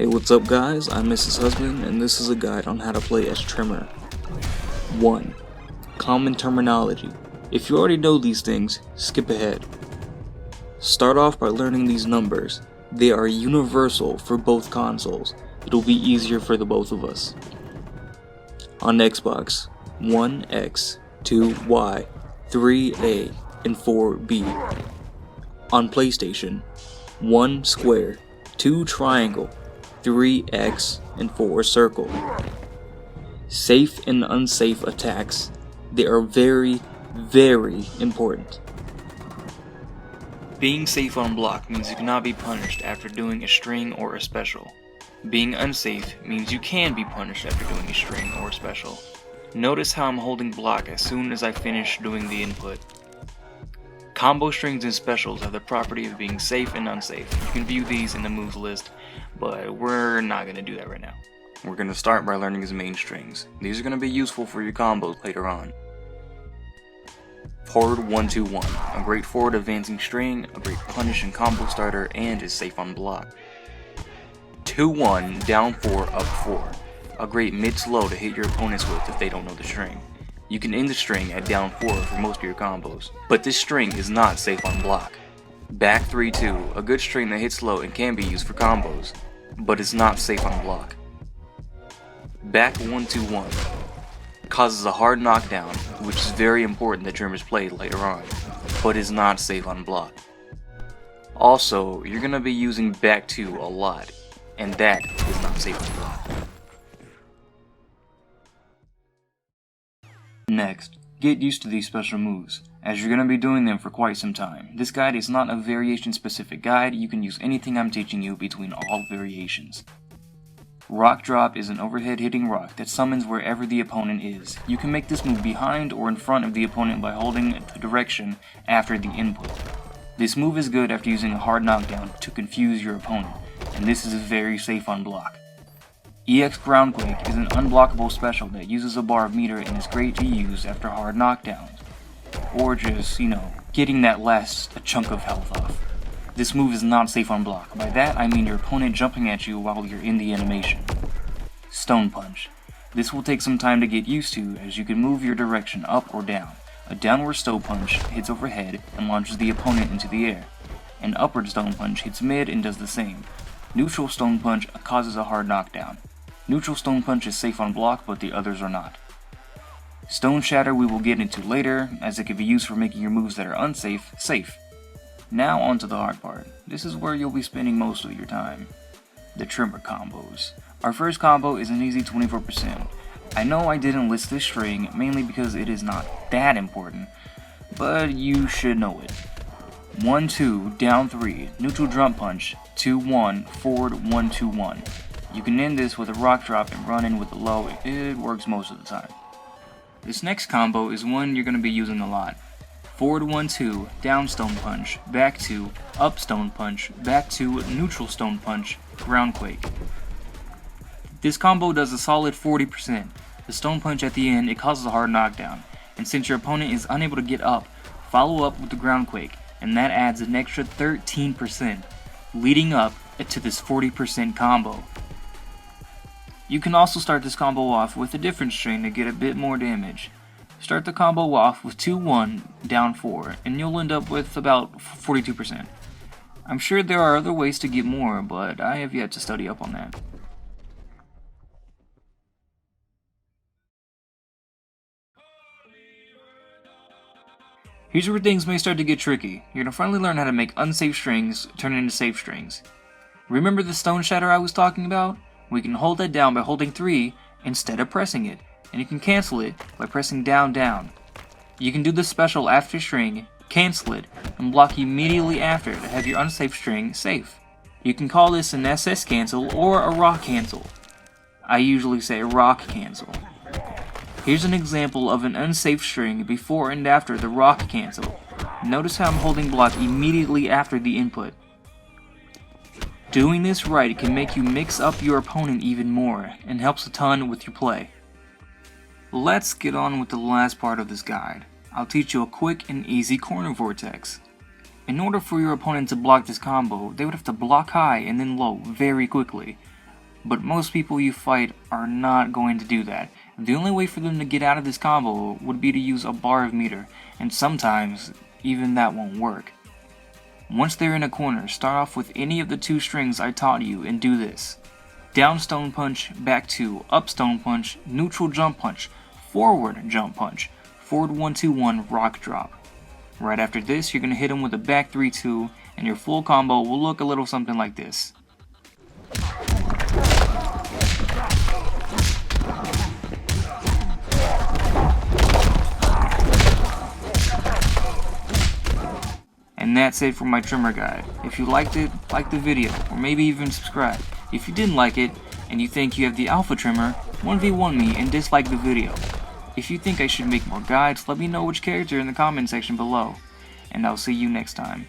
Hey, what's up guys, I'm Mrs. Husband, and this is a guide on how to play as Tremor. 1. Common terminology. If you already know these things, skip ahead. Start off by learning these numbers. They are universal for both consoles. It'll be easier for the both of us. On Xbox, 1X, 2Y, 3A, and 4B. On PlayStation, 1 square, 2 triangle, 3X, and 4 circle. Safe and unsafe attacks. They are very, very important. Being safe on block means you cannot be punished after doing a string or a special. Being unsafe means you can be punished after doing a string or a special. Notice how I'm holding block as soon as I finish doing the input. Combo strings and specials have the property of being safe and unsafe. You can view these in the moves list, but we're not going to do that right now. We're going to start by learning his main strings. These are going to be useful for your combos later on. Forward 1-2-1, a great forward advancing string, a great punish and combo starter, and is safe on block. 2-1, down 4, up 4, a great mid-slow to hit your opponents with if they don't know the string. You can end the string at down 4 for most of your combos, but this string is not safe on block. Back 3-2, a good string that hits low and can be used for combos, but is not safe on block. Back 1-2-1, causes a hard knockdown, which is very important that Tremor's played later on, but is not safe on block. Also, you're going to be using back 2 a lot, and that is not safe on block. Next, get used to these special moves, as you're going to be doing them for quite some time. This guide is not a variation specific guide, you can use anything I'm teaching you between all variations. Rock Drop is an overhead hitting rock that summons wherever the opponent is. You can make this move behind or in front of the opponent by holding the direction after the input. This move is good after using a hard knockdown to confuse your opponent, and this is very safe on block. EX Groundquake is an unblockable special that uses a bar of meter and is great to use after hard knockdowns, or just, getting that last chunk of health off. This move is not safe on block. By that I mean your opponent jumping at you while you're in the animation. Stone Punch. This will take some time to get used to as you can move your direction up or down. A downward Stone Punch hits overhead and launches the opponent into the air. An upward Stone Punch hits mid and does the same. Neutral Stone Punch causes a hard knockdown. Neutral Stone Punch is safe on block, but the others are not. Stone Shatter we will get into later, as it can be used for making your moves that are unsafe, safe. Now onto the hard part. This is where you'll be spending most of your time. The Tremor combos. Our first combo is an easy 24%. I know I didn't list this string, mainly because it is not that important, but you should know it. 1-2, down 3, neutral drum punch, 2-1, forward 1-2-1. You can end this with a rock drop and run in with a low, it works most of the time. This next combo is one you're going to be using a lot. Forward 1-2, down stone punch, back 2, up stone punch, back 2, neutral stone punch, groundquake. This combo does a solid 40%. The stone punch at the end, it causes a hard knockdown, and since your opponent is unable to get up, follow up with the groundquake, and that adds an extra 13%, leading up to this 40% combo. You can also start this combo off with a different string to get a bit more damage. Start the combo off with 2-1, down 4, and you'll end up with about 42%. I'm sure there are other ways to get more, but I have yet to study up on that. Here's where things may start to get tricky. You're going to finally learn how to make unsafe strings turn into safe strings. Remember the Stone Shatter I was talking about? We can hold that down by holding 3 instead of pressing it, and you can cancel it by pressing down down. You can do the special after string, cancel it, and block immediately after to have your unsafe string safe. You can call this an SS cancel or a rock cancel. I usually say rock cancel. Here's an example of an unsafe string before and after the rock cancel. Notice how I'm holding block immediately after the input. Doing this right can make you mix up your opponent even more, and helps a ton with your play. Let's get on with the last part of this guide. I'll teach you a quick and easy corner vortex. In order for your opponent to block this combo, they would have to block high and then low very quickly. but most people you fight are not going to do that. The only way for them to get out of this combo would be to use a bar of meter, and sometimes even that won't work. Once they're in a corner, start off with any of the 2 strings I taught you and do this. Down stone punch, back 2, up stone punch, neutral jump punch, forward jump punch, forward 1-2-1 rock drop. Right after this, you're going to hit him with a back 3-2, and your full combo will look a little something like this. And that's it for my Tremor guide. If you liked it, like the video, or maybe even subscribe. If you didn't like it, and you think you have the Alpha Tremor, 1v1 me and dislike the video. If you think I should make more guides, let me know which character in the comment section below. And I'll see you next time.